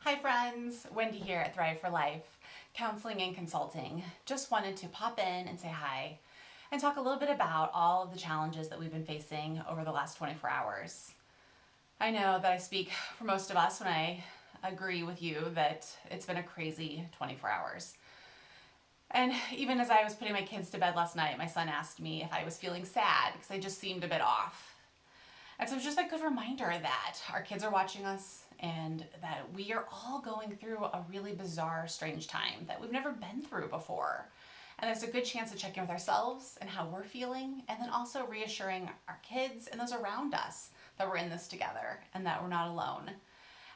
Hi friends, Wendy here at Thrive for Life, Counseling and Consulting. Just wanted to pop in and say hi and talk a little bit about all of the challenges that we've been facing over the last 24 hours. I know that I speak for most of us when I agree with you that it's been a crazy 24 hours. And even as I was putting my kids to bed last night, my son asked me if I was feeling sad because I just seemed a bit off. And so it's just a good reminder that our kids are watching us and that we are all going through a really bizarre, strange time that we've never been through before. And there's a good chance to check in with ourselves and how we're feeling, and then also reassuring our kids and those around us that we're in this together and that we're not alone.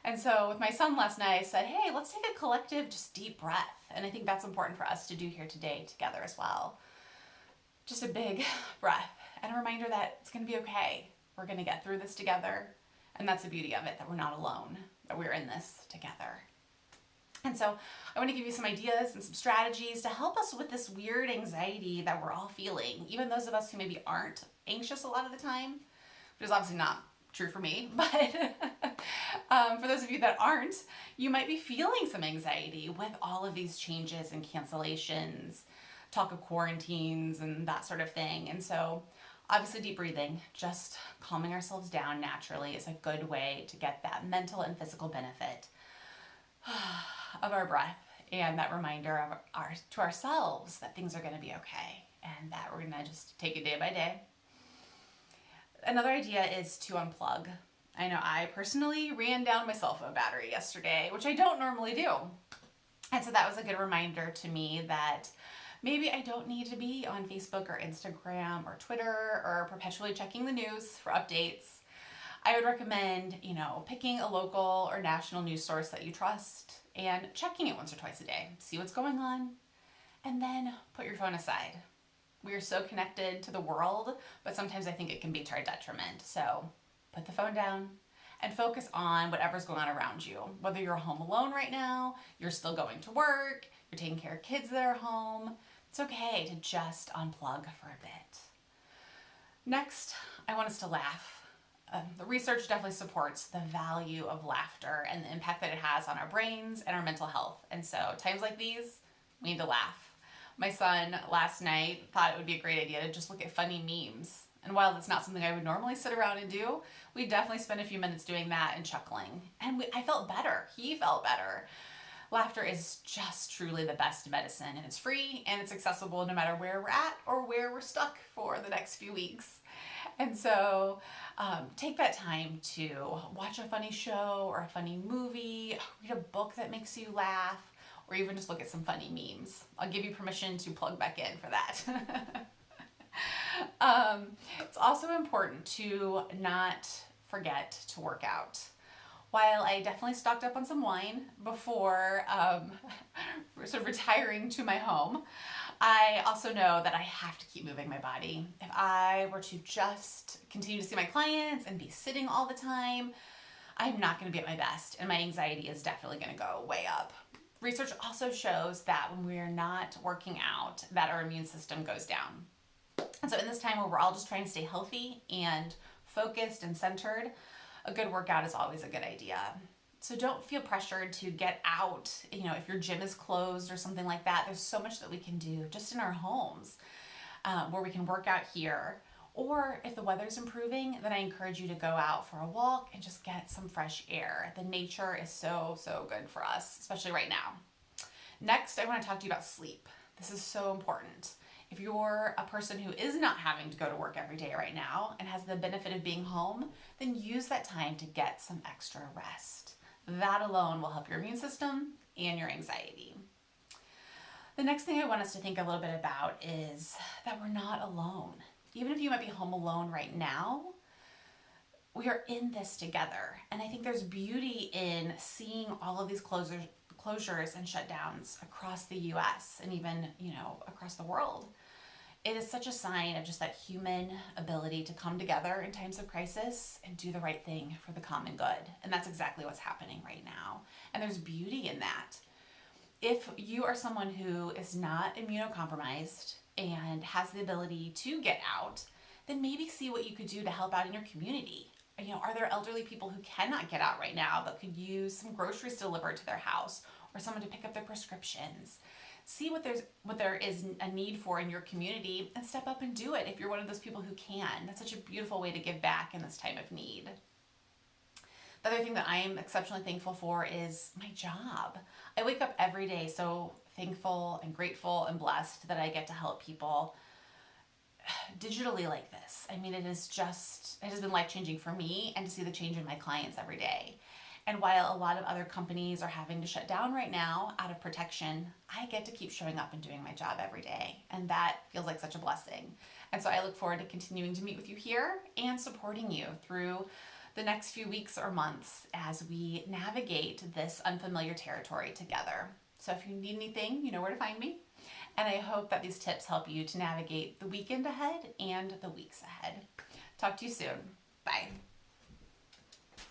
And so with my son last night, I said, hey, let's take a collective, just deep breath. And I think that's important for us to do here today together as well. Just a big breath and a reminder that it's going to be okay. We're going to get through this together. And that's the beauty of it, that we're not alone, that we're in this together. And so I want to give you some ideas and some strategies to help us with this weird anxiety that we're all feeling, even those of us who maybe aren't anxious a lot of the time, which is obviously not true for me, but for those of you that aren't, you might be feeling some anxiety with all of these changes and cancellations, talk of quarantines and that sort of thing. And so obviously deep breathing, just calming ourselves down naturally is a good way to get that mental and physical benefit of our breath and that reminder to ourselves that things are going to be okay and that we're going to just take it day by day. Another idea is to unplug. I know I personally ran down my cell phone battery yesterday, which I don't normally do. And so that was a good reminder to me that maybe I don't need to be on Facebook or Instagram or Twitter or perpetually checking the news for updates. I would recommend, picking a local or national news source that you trust and checking it once or twice a day. See what's going on, and then put your phone aside. We are so connected to the world, but sometimes I think it can be to our detriment. So put the phone down and focus on whatever's going on around you. Whether you're home alone right now, you're still going to work, you're taking care of kids that are home, it's okay to just unplug for a bit. Next, I want us to laugh. The research definitely supports the value of laughter and the impact that it has on our brains and our mental health. And so times like these, we need to laugh. My son last night thought it would be a great idea to just look at funny memes. And while that's not something I would normally sit around and do, we definitely spent a few minutes doing that and chuckling. And I felt better. He felt better. Laughter is just truly the best medicine, and it's free and it's accessible no matter where we're at or where we're stuck for the next few weeks. And so take that time to watch a funny show or a funny movie, read a book that makes you laugh, or even just look at some funny memes. I'll give you permission to plug back in for that. It's also important to not forget to work out. While I definitely stocked up on some wine before sort of retiring to my home, I also know that I have to keep moving my body. If I were to just continue to see my clients and be sitting all the time, I'm not going to be at my best, and my anxiety is definitely going to go way up. Research also shows that when we're not working out, that our immune system goes down. And so in this time where we're all just trying to stay healthy and focused and centered, a good workout is always a good idea. So don't feel pressured to get out. If your gym is closed or something like that, there's so much that we can do just in our homes where we can work out here. Or if the weather's improving, then I encourage you to go out for a walk and just get some fresh air. The nature is so, so good for us, especially right now. Next, I want to talk to you about sleep. This is so important. If you're a person who is not having to go to work every day right now and has the benefit of being home, then use that time to get some extra rest. That alone will help your immune system and your anxiety. The next thing I want us to think a little bit about is that we're not alone. Even if you might be home alone right now, we are in this together. And I think there's beauty in seeing all of these closures and shutdowns across the US and even, across the world. It is such a sign of just that human ability to come together in times of crisis and do the right thing for the common good. And that's exactly what's happening right now. And there's beauty in that. If you are someone who is not immunocompromised and has the ability to get out, then maybe see what you could do to help out in your community. Are there elderly people who cannot get out right now that could use some groceries delivered to their house or someone to pick up their prescriptions? See what there is a need for in your community and step up and do it if you're one of those people who can. That's such a beautiful way to give back in this time of need. The other thing that I am exceptionally thankful for is my job. I wake up every day so thankful and grateful and blessed that I get to help people digitally like this. I mean, it has been life-changing for me, and to see the change in my clients every day. And while a lot of other companies are having to shut down right now out of protection, I get to keep showing up and doing my job every day. And that feels like such a blessing. And so I look forward to continuing to meet with you here and supporting you through the next few weeks or months as we navigate this unfamiliar territory together. So if you need anything, you know where to find me. And I hope that these tips help you to navigate the weekend ahead and the weeks ahead. Talk to you soon. Bye.